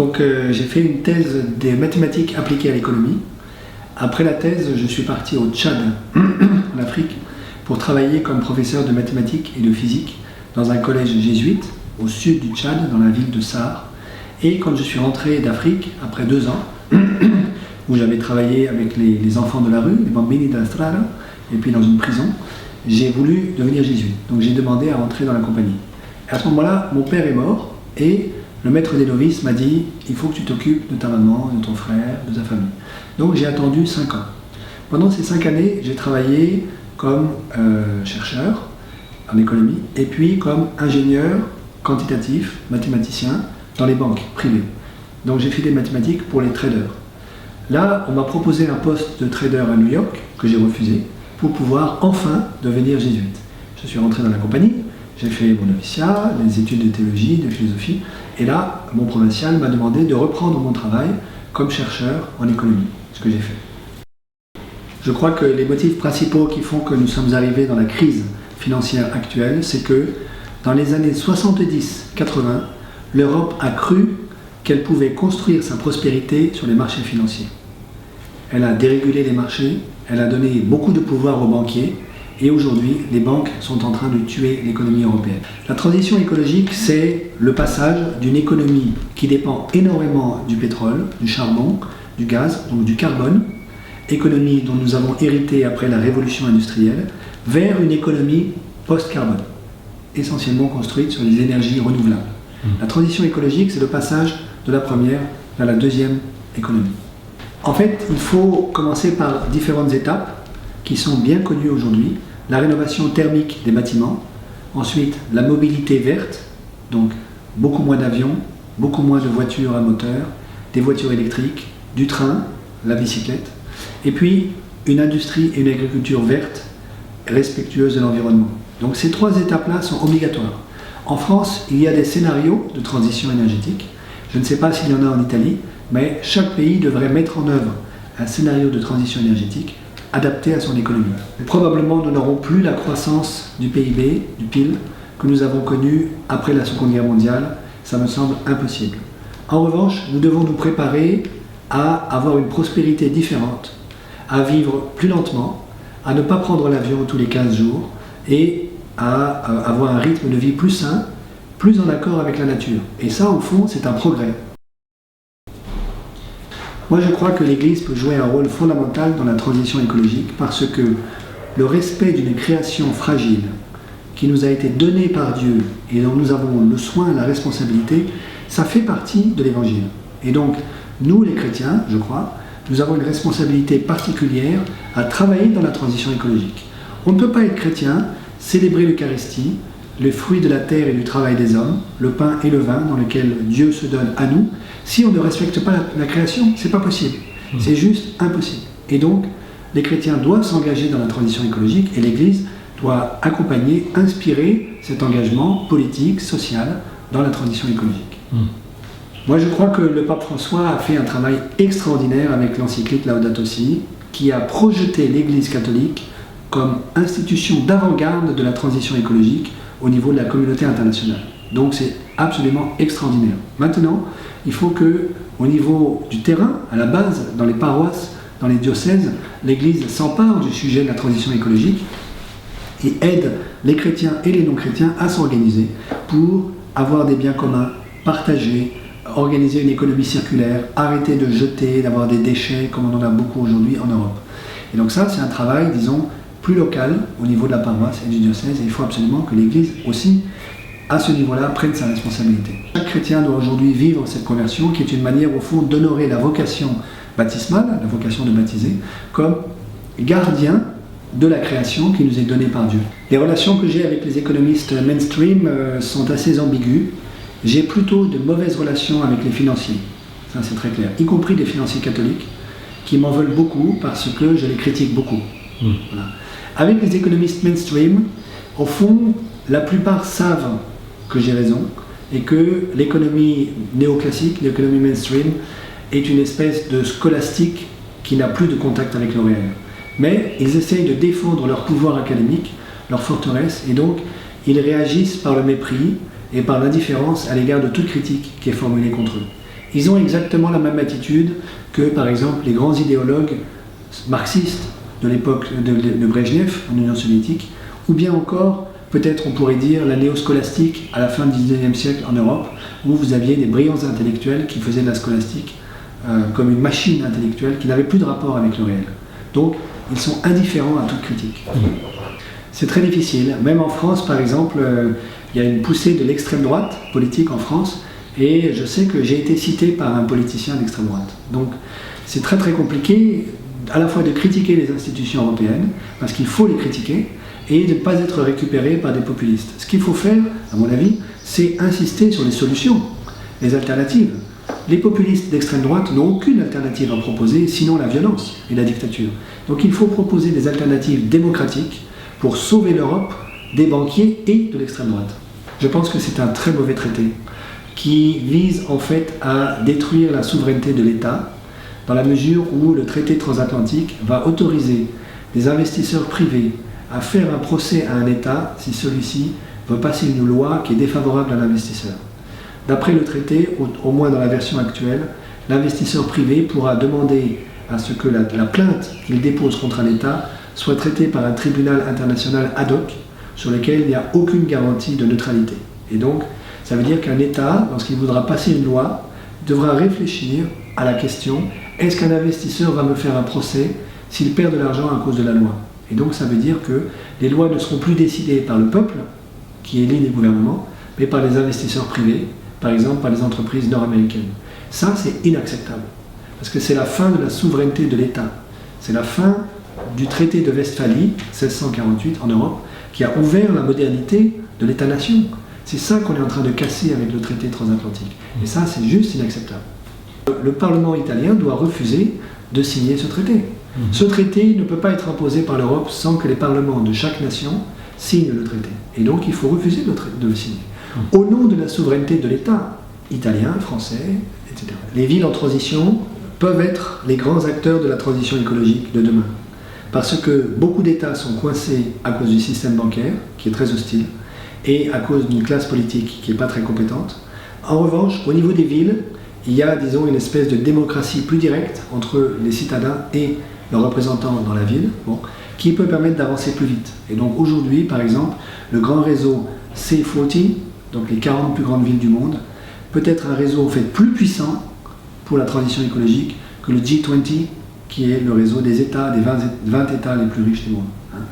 Donc j'ai fait une thèse des mathématiques appliquées à l'économie. Après la thèse, je suis parti au Tchad, en Afrique, pour travailler comme professeur de mathématiques et de physique dans un collège jésuite au sud du Tchad, dans la ville de Sarre. Et quand je suis rentré d'Afrique, après 2 ans, où j'avais travaillé avec les enfants de la rue, les bambini de la strada, et puis dans une prison, j'ai voulu devenir jésuite. Donc j'ai demandé à rentrer dans la compagnie. Et à ce moment-là, mon père est mort, et le maître des novices m'a dit « Il faut que tu t'occupes de ta maman, de ton frère, de ta famille ». Donc j'ai attendu 5 ans. Pendant ces 5 années, j'ai travaillé comme chercheur en économie, et puis comme ingénieur quantitatif, mathématicien, dans les banques privées. Donc j'ai fait des mathématiques pour les traders. Là, on m'a proposé un poste de trader à New York, que j'ai refusé, pour pouvoir enfin devenir jésuite. Je suis rentré dans la compagnie, j'ai fait mon noviciat, les études de théologie, de philosophie, et là, mon provincial m'a demandé de reprendre mon travail comme chercheur en économie, ce que j'ai fait. Je crois que les motifs principaux qui font que nous sommes arrivés dans la crise financière actuelle, c'est que dans les années 70-80, l'Europe a cru qu'elle pouvait construire sa prospérité sur les marchés financiers. Elle a dérégulé les marchés, elle a donné beaucoup de pouvoir aux banquiers, et aujourd'hui, les banques sont en train de tuer l'économie européenne. La transition écologique, c'est le passage d'une économie qui dépend énormément du pétrole, du charbon, du gaz, donc du carbone, économie dont nous avons hérité après la révolution industrielle, vers une économie post-carbone, essentiellement construite sur les énergies renouvelables. La transition écologique, c'est le passage de la première vers la deuxième économie. En fait, il faut commencer par différentes étapes qui sont bien connues aujourd'hui. La rénovation thermique des bâtiments, ensuite la mobilité verte, donc beaucoup moins d'avions, beaucoup moins de voitures à moteur, des voitures électriques, du train, la bicyclette, et puis une industrie et une agriculture verte, respectueuse de l'environnement. Donc ces 3 étapes-là sont obligatoires. En France, il y a des scénarios de transition énergétique. Je ne sais pas s'il y en a en Italie, mais chaque pays devrait mettre en œuvre un scénario de transition énergétique adapté à son économie. Probablement, nous n'aurons plus la croissance du PIB, du PIB, que nous avons connue après la Seconde Guerre mondiale. Ça me semble impossible. En revanche, nous devons nous préparer à avoir une prospérité différente, à vivre plus lentement, à ne pas prendre l'avion tous les 15 jours et à avoir un rythme de vie plus sain, plus en accord avec la nature. Et ça, au fond, c'est un progrès. Moi, je crois que l'Église peut jouer un rôle fondamental dans la transition écologique parce que le respect d'une création fragile qui nous a été donnée par Dieu et dont nous avons le soin, la responsabilité, ça fait partie de l'Évangile. Et donc, nous, les chrétiens, je crois, nous avons une responsabilité particulière à travailler dans la transition écologique. On ne peut pas être chrétien, célébrer l'Eucharistie, les fruits de la terre et du travail des hommes, le pain et le vin dans lequel Dieu se donne à nous, si on ne respecte pas la création, c'est pas possible. C'est juste impossible. Et donc, les chrétiens doivent s'engager dans la transition écologique et l'Église doit accompagner, inspirer cet engagement politique, social dans la transition écologique. Moi, je crois que le pape François a fait un travail extraordinaire avec l'encyclique Laudato Si, qui a projeté l'Église catholique comme institution d'avant-garde de la transition écologique au niveau de la communauté internationale. Donc c'est absolument extraordinaire. Maintenant, il faut que, au niveau du terrain, à la base, dans les paroisses, dans les diocèses, l'Église s'empare du sujet de la transition écologique et aide les chrétiens et les non-chrétiens à s'organiser pour avoir des biens communs, partager, organiser une économie circulaire, arrêter de jeter, d'avoir des déchets comme on en a beaucoup aujourd'hui en Europe. Et donc ça, c'est un travail, disons, plus local au niveau de la paroisse et du diocèse, et il faut absolument que l'Église aussi, à ce niveau-là, prenne sa responsabilité. Chaque chrétien doit aujourd'hui vivre cette conversion, qui est une manière, au fond, d'honorer la vocation baptismale, la vocation de baptiser, comme gardien de la création qui nous est donnée par Dieu. Les relations que j'ai avec les économistes mainstream sont assez ambiguës. J'ai plutôt de mauvaises relations avec les financiers, ça c'est très clair, y compris les financiers catholiques, qui m'en veulent beaucoup parce que je les critique beaucoup. Voilà. Avec les économistes mainstream, au fond, la plupart savent que j'ai raison et que l'économie néoclassique, l'économie mainstream, est une espèce de scolastique qui n'a plus de contact avec le réel. Mais ils essayent de défendre leur pouvoir académique, leur forteresse, et donc ils réagissent par le mépris et par l'indifférence à l'égard de toute critique qui est formulée contre eux. Ils ont exactement la même attitude que, par exemple, les grands idéologues marxistes de l'époque de Brejnev en Union soviétique, ou bien encore, peut-être on pourrait dire, la néoscolastique à la fin du 19e siècle en Europe, où vous aviez des brillants intellectuels qui faisaient de la scolastique comme une machine intellectuelle qui n'avait plus de rapport avec le réel. Donc, ils sont indifférents à toute critique. C'est très difficile. Même en France, par exemple, il y a une poussée de l'extrême droite politique en France, et je sais que j'ai été cité par un politicien d'extrême droite. Donc, c'est très très compliqué, à la fois de critiquer les institutions européennes, parce qu'il faut les critiquer, et de ne pas être récupéré par des populistes. Ce qu'il faut faire, à mon avis, c'est insister sur les solutions, les alternatives. Les populistes d'extrême droite n'ont aucune alternative à proposer, sinon la violence et la dictature. Donc il faut proposer des alternatives démocratiques pour sauver l'Europe des banquiers et de l'extrême droite. Je pense que c'est un très mauvais traité qui vise en fait à détruire la souveraineté de l'État, dans la mesure où le traité transatlantique va autoriser des investisseurs privés à faire un procès à un État si celui-ci veut passer une loi qui est défavorable à l'investisseur. D'après le traité, au moins dans la version actuelle, l'investisseur privé pourra demander à ce que la plainte qu'il dépose contre un État soit traitée par un tribunal international ad hoc sur lequel il n'y a aucune garantie de neutralité. Et donc, ça veut dire qu'un État, lorsqu'il voudra passer une loi, devra réfléchir à la question: est-ce qu'un investisseur va me faire un procès s'il perd de l'argent à cause de la loi? Et donc ça veut dire que les lois ne seront plus décidées par le peuple, qui élit les gouvernements, mais par les investisseurs privés, par exemple par les entreprises nord-américaines. Ça, c'est inacceptable, parce que c'est la fin de la souveraineté de l'État. C'est la fin du traité de Westphalie, 1648 en Europe, qui a ouvert la modernité de l'État-nation. C'est ça qu'on est en train de casser avec le traité transatlantique. Et ça, c'est juste inacceptable. Le Parlement italien doit refuser de signer ce traité. Ce traité ne peut pas être imposé par l'Europe sans que les parlements de chaque nation signent le traité. Et donc il faut refuser de le signer. Au nom de la souveraineté de l'État, italien, français, etc. Les villes en transition peuvent être les grands acteurs de la transition écologique de demain. Parce que beaucoup d'États sont coincés à cause du système bancaire, qui est très hostile, et à cause d'une classe politique qui n'est pas très compétente. En revanche, au niveau des villes, il y a, disons, une espèce de démocratie plus directe entre les citadins et leurs représentants dans la ville, qui peut permettre d'avancer plus vite. Et donc aujourd'hui, par exemple, le grand réseau C40, donc les 40 plus grandes villes du monde, peut être un réseau en fait plus puissant pour la transition écologique que le G20, qui est le réseau des États, des 20 États les plus riches du monde.